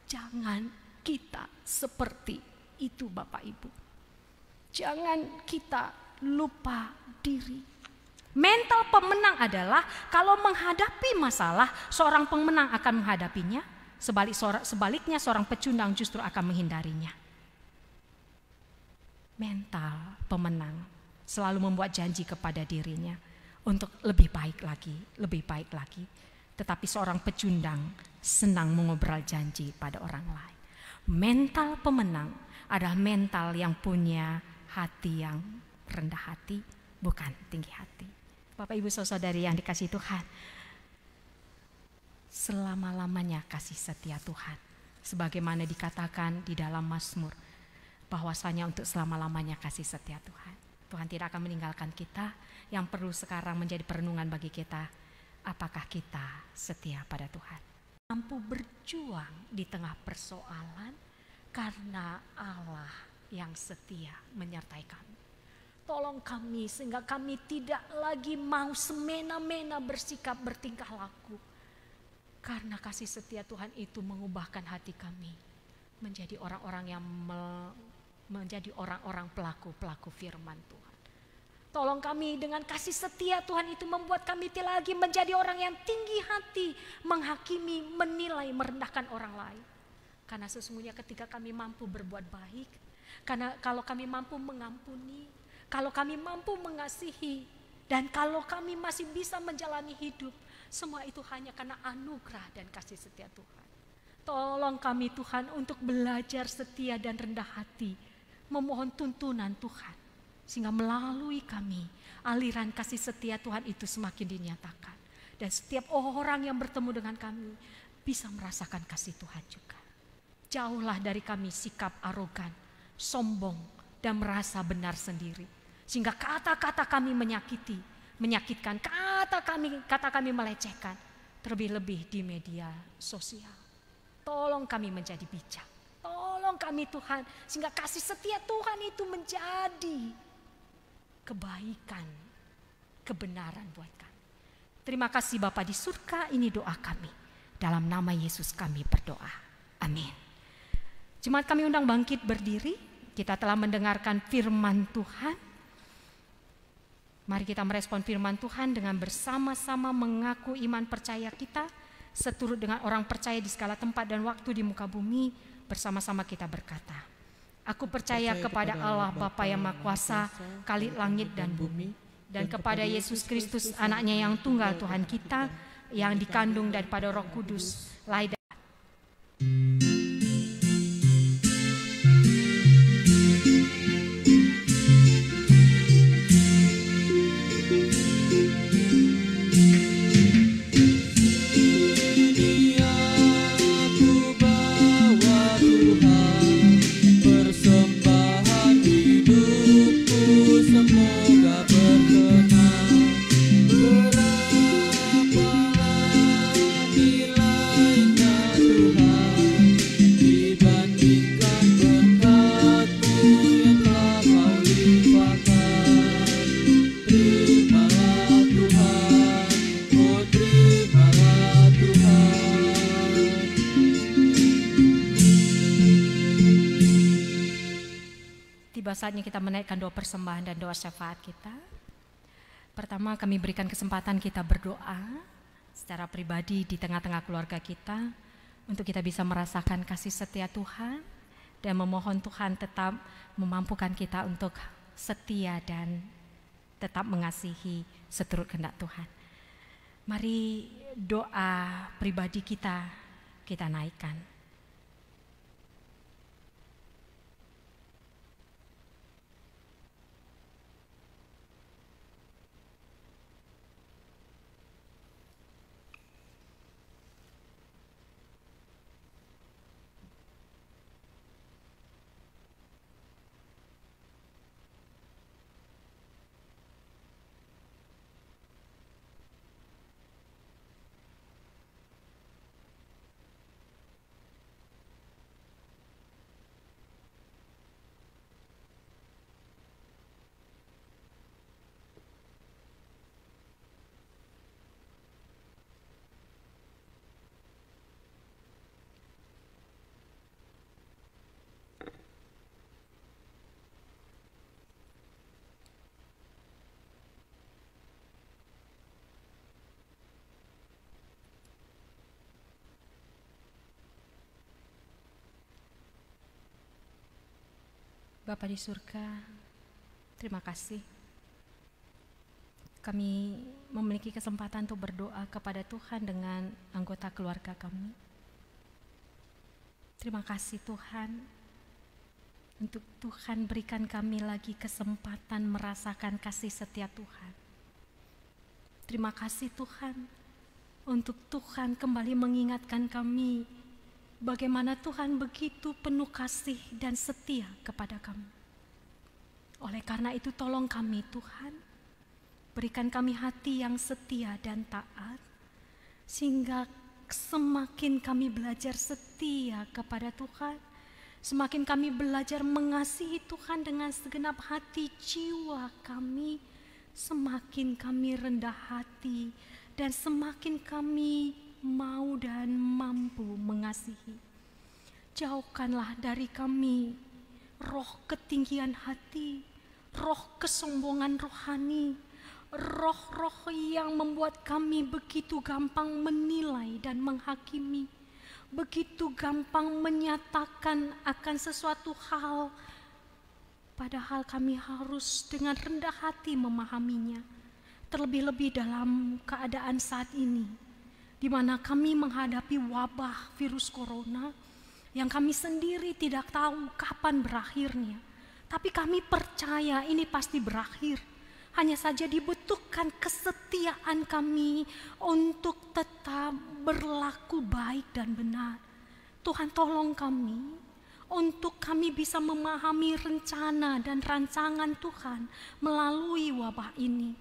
Speaker 3: Jangan kita seperti itu Bapak Ibu. Jangan kita lupa diri. Mental pemenang adalah kalau menghadapi masalah, seorang pemenang akan menghadapinya, sebaliknya seorang pecundang justru akan menghindarinya. Mental pemenang selalu membuat janji kepada dirinya untuk lebih baik lagi, lebih baik lagi. Tetapi seorang pecundang senang mengobrol janji pada orang lain. Mental pemenang adalah mental yang punya hati yang rendah hati, bukan tinggi hati. Bapak Ibu Saudari yang dikasihi Tuhan, selama-lamanya kasih setia Tuhan. Sebagaimana dikatakan di dalam Mazmur, bahwasanya untuk selama-lamanya kasih setia Tuhan. Tuhan tidak akan meninggalkan kita. Yang perlu sekarang menjadi perenungan bagi kita, apakah kita setia pada Tuhan? Mampu berjuang di tengah persoalan karena Allah yang setia menyertai kami. Tolong kami sehingga kami tidak lagi mau semena-mena bersikap bertingkah laku. Karena kasih setia Tuhan itu mengubahkan hati kami menjadi orang-orang yang menjadi orang-orang pelaku firman Tuhan. Tolong kami dengan kasih setia Tuhan itu membuat kami lagi menjadi orang yang tinggi hati, menghakimi, menilai, merendahkan orang lain. Karena sesungguhnya ketika kami mampu berbuat baik, karena kalau kami mampu mengampuni, kalau kami mampu mengasihi, dan kalau kami masih bisa menjalani hidup, semua itu hanya karena anugerah dan kasih setia Tuhan. Tolong kami Tuhan untuk belajar setia dan rendah hati, memohon tuntunan Tuhan. Sehingga melalui kami, aliran kasih setia Tuhan itu semakin dinyatakan. Dan setiap orang yang bertemu dengan kami bisa merasakan kasih Tuhan juga. Jauhlah dari kami sikap arogan, sombong, dan merasa benar sendiri. Sehingga kata-kata kami menyakitkan, kata kami melecehkan. Terlebih-lebih di media sosial. Tolong kami menjadi bijak. Tolong kami Tuhan, sehingga kasih setia Tuhan itu menjadi kebaikan, kebenaran buat kami. Terima kasih Bapa di surga, ini doa kami. Dalam nama Yesus kami berdoa. Amin. Jemaat kami undang bangkit berdiri. Kita telah mendengarkan firman Tuhan. Mari kita merespon firman Tuhan dengan bersama-sama mengaku iman percaya kita. Seturut dengan orang percaya di segala tempat dan waktu di muka bumi. Bersama-sama kita berkata, aku percaya kepada Allah Bapa yang Maha Kuasa, Khalik langit dan bumi, dan kepada Yesus Kristus anaknya yang tunggal Tuhan kita, yang dikandung daripada Roh Kudus, lahir saatnya kita menaikkan doa persembahan dan doa syafaat kita. Pertama, kami berikan kesempatan kita berdoa secara pribadi di tengah-tengah keluarga kita untuk kita bisa merasakan kasih setia Tuhan dan memohon Tuhan tetap memampukan kita untuk setia dan tetap mengasihi seturut kehendak Tuhan. Mari doa pribadi kita naikkan. Bapa di surga, terima kasih. Kami memiliki kesempatan untuk berdoa kepada Tuhan dengan anggota keluarga kami. Terima kasih Tuhan, untuk Tuhan berikan kami lagi kesempatan merasakan kasih setia Tuhan. Terima kasih Tuhan, untuk Tuhan kembali mengingatkan kami bagaimana Tuhan begitu penuh kasih dan setia kepada kami. Oleh karena itu tolong kami Tuhan, berikan kami hati yang setia dan taat, sehingga semakin kami belajar setia kepada Tuhan, semakin kami belajar mengasihi Tuhan dengan segenap hati jiwa kami, semakin kami rendah hati dan semakin kami mau dan mampu mengasihi. Jauhkanlah dari kami roh ketinggian hati, roh kesombongan rohani, roh-roh yang membuat kami begitu gampang menilai dan menghakimi, begitu gampang menyatakan akan sesuatu hal, padahal kami harus dengan rendah hati memahaminya. Terlebih-lebih dalam keadaan saat ini, di mana kami menghadapi wabah virus corona yang kami sendiri tidak tahu kapan berakhirnya. Tapi kami percaya ini pasti berakhir. Hanya saja dibutuhkan kesetiaan kami untuk tetap berlaku baik dan benar. Tuhan, tolong kami untuk kami bisa memahami rencana dan rancangan Tuhan melalui wabah ini.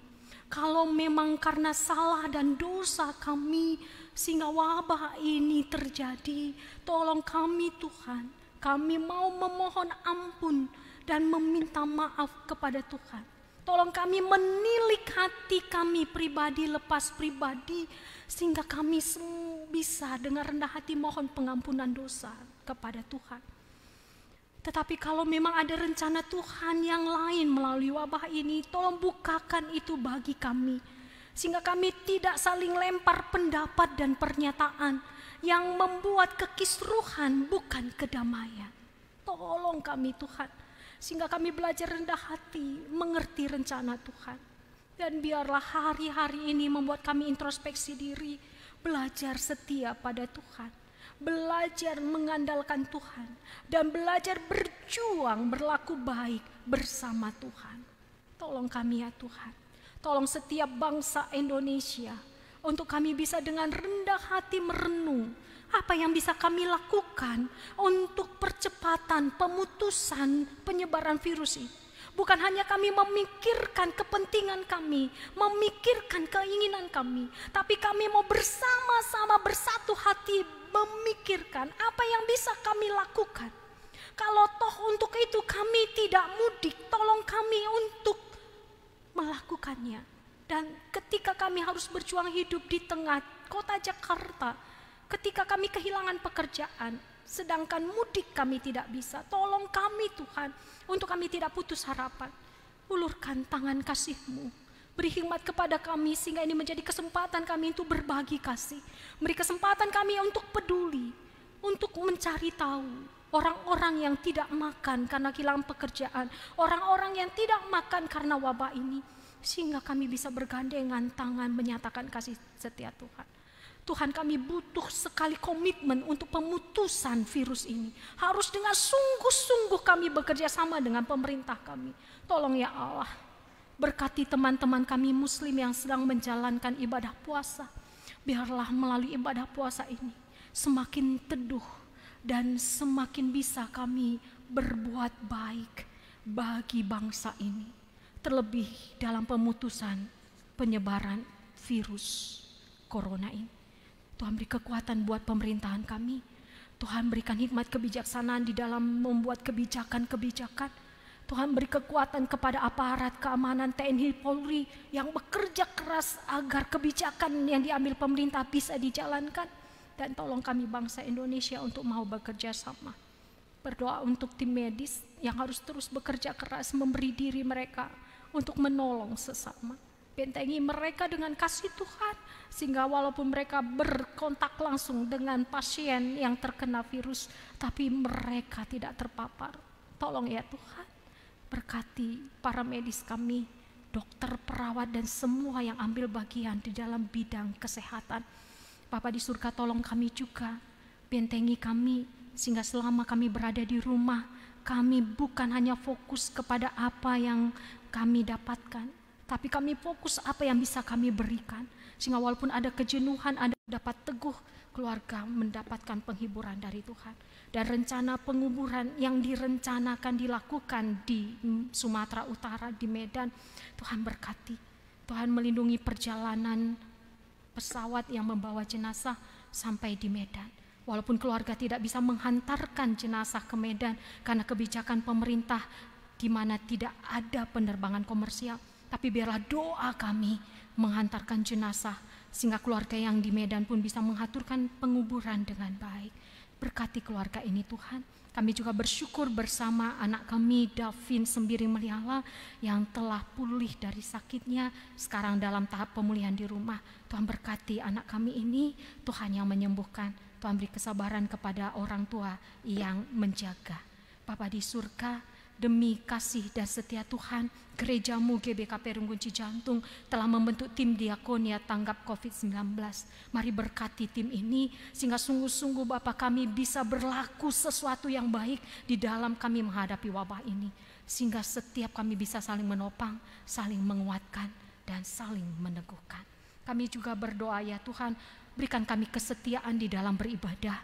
Speaker 3: Kalau memang karena salah dan dosa kami sehingga wabah ini terjadi, tolong kami Tuhan. Kami mau memohon ampun dan meminta maaf kepada Tuhan. Tolong kami menilik hati kami pribadi lepas pribadi, sehingga kami bisa dengan rendah hati mohon pengampunan dosa kepada Tuhan. Tetapi kalau memang ada rencana Tuhan yang lain melalui wabah ini, tolong bukakan itu bagi kami. Sehingga kami tidak saling lempar pendapat dan pernyataan yang membuat kekisruhan bukan kedamaian. Tolong kami Tuhan, sehingga kami belajar rendah hati, mengerti rencana Tuhan. Dan biarlah hari-hari ini membuat kami introspeksi diri, belajar setia pada Tuhan, belajar mengandalkan Tuhan, dan belajar berjuang berlaku baik bersama Tuhan. Tolong kami ya Tuhan. Tolong setiap bangsa Indonesia untuk kami bisa dengan rendah hati merenung apa yang bisa kami lakukan untuk percepatan pemutusan penyebaran virus ini. Bukan hanya kami memikirkan kepentingan kami, memikirkan keinginan kami, tapi kami mau bersama-sama bersatu hati memikirkan apa yang bisa kami lakukan. Kalau toh untuk itu kami tidak mudik, tolong kami untuk melakukannya. Dan ketika kami harus berjuang hidup di tengah kota Jakarta, ketika kami kehilangan pekerjaan, sedangkan mudik kami tidak bisa, tolong kami Tuhan, untuk kami tidak putus harapan. Ulurkan tangan kasih-Mu, beri hikmat kepada kami sehingga ini menjadi kesempatan kami untuk berbagi kasih. Beri kesempatan kami untuk peduli, untuk mencari tahu orang-orang yang tidak makan karena kehilangan pekerjaan, orang-orang yang tidak makan karena wabah ini, sehingga kami bisa bergandengan tangan menyatakan kasih setia Tuhan. Tuhan, kami butuh sekali komitmen untuk pemutusan virus ini. Harus dengan sungguh-sungguh kami bekerja sama dengan pemerintah kami. Tolong ya Allah, berkati teman-teman kami muslim yang sedang menjalankan ibadah puasa. Biarlah melalui ibadah puasa ini semakin teduh dan semakin bisa kami berbuat baik bagi bangsa ini. Terlebih dalam pemutusan penyebaran virus corona ini. Tuhan beri kekuatan buat pemerintahan kami. Tuhan berikan hikmat kebijaksanaan di dalam membuat kebijakan-kebijakan. Tuhan beri kekuatan kepada aparat keamanan TNI Polri yang bekerja keras agar kebijakan yang diambil pemerintah bisa dijalankan. Dan tolong kami bangsa Indonesia untuk mau bekerja sama. Berdoa untuk tim medis yang harus terus bekerja keras memberi diri mereka untuk menolong sesama. Bentengi mereka dengan kasih Tuhan, sehingga walaupun mereka berkontak langsung dengan pasien yang terkena virus, tapi mereka tidak terpapar. Tolong ya Tuhan, berkati para medis kami, dokter, perawat, dan semua yang ambil bagian di dalam bidang kesehatan. Bapa di surga, tolong kami juga, bentengi kami, sehingga selama kami berada di rumah, kami bukan hanya fokus kepada apa yang kami dapatkan, tapi kami fokus apa yang bisa kami berikan. Sehingga walaupun ada kejenuhan, ada dapat teguh, keluarga mendapatkan penghiburan dari Tuhan. Dan rencana penguburan yang direncanakan dilakukan di Sumatera Utara, di Medan, Tuhan berkati. Tuhan melindungi perjalanan pesawat yang membawa jenazah sampai di Medan. Walaupun keluarga tidak bisa menghantarkan jenazah ke Medan karena kebijakan pemerintah di mana tidak ada penerbangan komersial, tapi biarlah doa kami menghantarkan jenazah sehingga keluarga yang di Medan pun bisa mengaturkan penguburan dengan baik. Berkati keluarga ini Tuhan. Kami juga bersyukur bersama anak kami Davin Sembiring Meliala yang telah pulih dari sakitnya, sekarang dalam tahap pemulihan di rumah. Tuhan berkati anak kami ini, Tuhan yang menyembuhkan. Tuhan beri kesabaran kepada orang tua yang menjaga. Bapa di surga, demi kasih dan setia Tuhan, gerejamu GBKP Runggun Cijantung telah membentuk tim diakonia tanggap COVID-19. Mari berkati tim ini sehingga sungguh-sungguh Bapa kami bisa berlaku sesuatu yang baik di dalam kami menghadapi wabah ini. Sehingga setiap kami bisa saling menopang, saling menguatkan, dan saling meneguhkan. Kami juga berdoa ya Tuhan, berikan kami kesetiaan di dalam beribadah.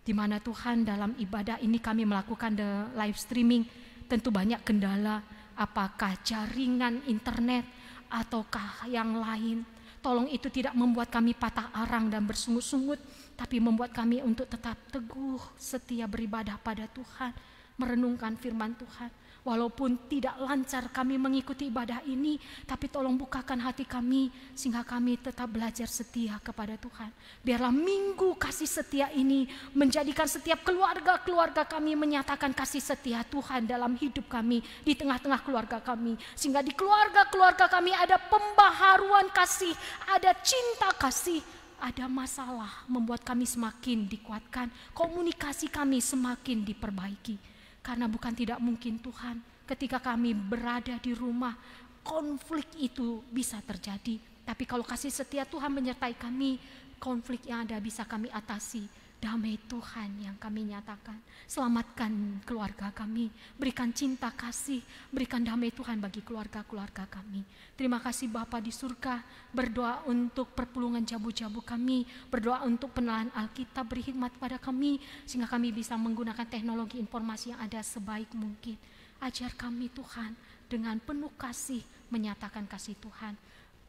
Speaker 3: Di mana Tuhan dalam ibadah ini kami melakukan live streaming, tentu banyak kendala, apakah jaringan internet ataukah yang lain. Tolong itu tidak membuat kami patah arang dan bersungut-sungut, tapi membuat kami untuk tetap teguh, setia beribadah pada Tuhan, merenungkan firman Tuhan. Walaupun tidak lancar kami mengikuti ibadah ini, tapi tolong bukakan hati kami sehingga kami tetap belajar setia kepada Tuhan. Biarlah minggu kasih setia ini menjadikan setiap keluarga-keluarga kami menyatakan kasih setia Tuhan dalam hidup kami, di tengah-tengah keluarga kami. Sehingga di keluarga-keluarga kami ada pembaharuan kasih, ada cinta kasih, ada masalah membuat kami semakin dikuatkan, komunikasi kami semakin diperbaiki. Karena bukan tidak mungkin Tuhan, ketika kami berada di rumah, konflik itu bisa terjadi. Tapi kalau kasih setia Tuhan menyertai kami, konflik yang ada bisa kami atasi. Damai Tuhan yang kami nyatakan. Selamatkan keluarga kami, berikan cinta kasih, berikan damai Tuhan bagi keluarga-keluarga kami. Terima kasih Bapa di surga, berdoa untuk perpulungan jabu-jabu kami, berdoa untuk penelaan Alkitab, beri hikmat pada kami, sehingga kami bisa menggunakan teknologi informasi yang ada sebaik mungkin. Ajar kami Tuhan dengan penuh kasih menyatakan kasih Tuhan.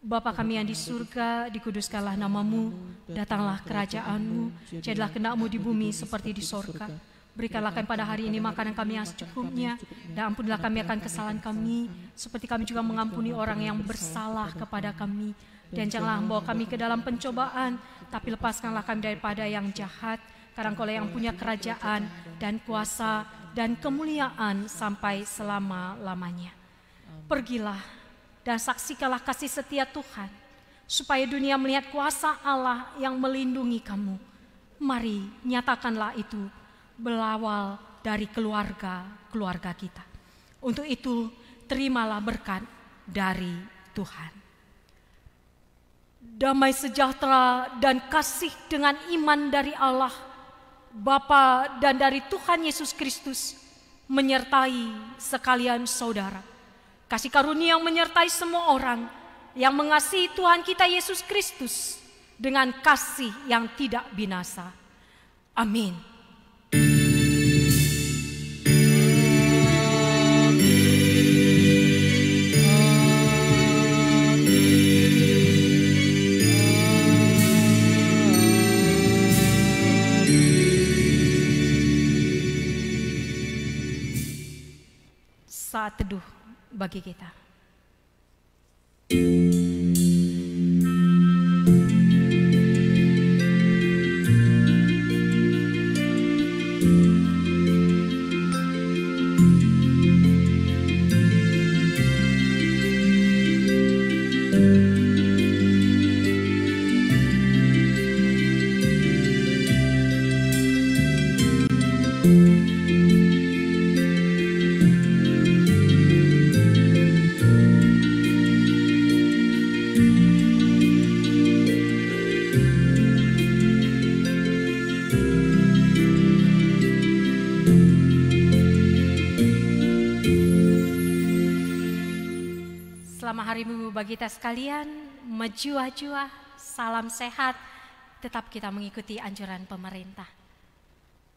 Speaker 3: Bapa kami yang di surga, dikuduskanlah namamu, datanglah kerajaan-Mu, jadilah kehendak-Mu di bumi seperti di sorga. Berikanlah kami pada hari ini makanan kami yang secukupnya, dan ampunilah kami akan kesalahan kami, seperti kami juga mengampuni orang yang bersalah kepada kami. Dan janganlah membawa kami ke dalam pencobaan, tapi lepaskanlah kami daripada yang jahat, karena Engkau yang punya kerajaan dan kuasa dan kemuliaan sampai selama-lamanya. Pergilah dan saksikanlah kasih setia Tuhan, supaya dunia melihat kuasa Allah yang melindungi kamu. Mari nyatakanlah itu berawal dari keluarga-keluarga kita. Untuk itu terimalah berkat dari Tuhan. Damai sejahtera dan kasih dengan iman dari Allah Bapa dan dari Tuhan Yesus Kristus menyertai sekalian saudara. Kasih karunia yang menyertai semua orang yang mengasihi Tuhan kita Yesus Kristus dengan kasih yang tidak binasa. Amin. Saat teduh bagi kita. Hari Minggu bagi kita sekalian, menjua-jua, salam sehat, tetap kita mengikuti anjuran pemerintah.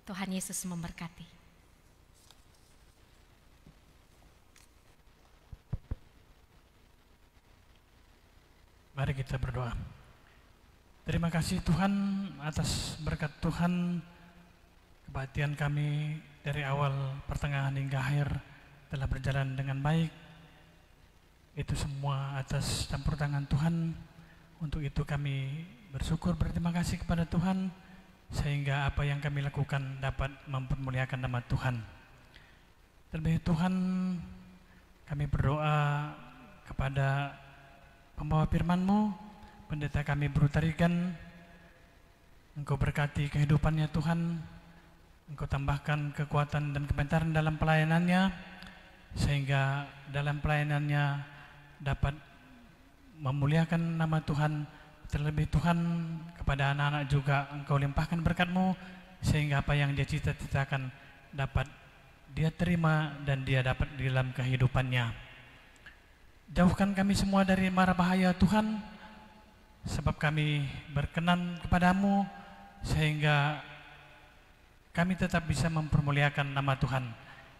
Speaker 3: Tuhan Yesus memberkati.
Speaker 2: Mari kita berdoa. Terima kasih Tuhan atas berkat Tuhan, kebaktian kami dari awal, pertengahan hingga akhir telah berjalan dengan baik. Itu semua atas campur tangan Tuhan. Untuk itu kami bersyukur, berterima kasih kepada Tuhan. sehingga apa yang kami lakukan dapat mempermuliakan nama Tuhan. Terlebih Tuhan, kami berdoa kepada pembawa firman-Mu, pendeta kami Bro Tarigan. Engkau berkati kehidupannya Tuhan, Engkau tambahkan kekuatan dan kebenaran dalam pelayanannya, sehingga dalam pelayanannya dapat memuliakan nama Tuhan. Terlebih Tuhan, kepada anak-anak juga Engkau limpahkan berkat-Mu, sehingga apa yang dia cita-citakan dapat dia terima dan dia dapat di dalam kehidupannya. Jauhkan kami semua dari mara bahaya Tuhan, sebab kami berkenan kepadamu, sehingga kami tetap bisa mempermuliakan nama Tuhan.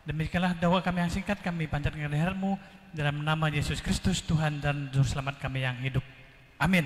Speaker 2: Demikianlah doa kami yang singkat, kami panjatkan kehadirat-Mu dalam nama Yesus Kristus, Tuhan dan Juru Selamat kami yang hidup. Amin.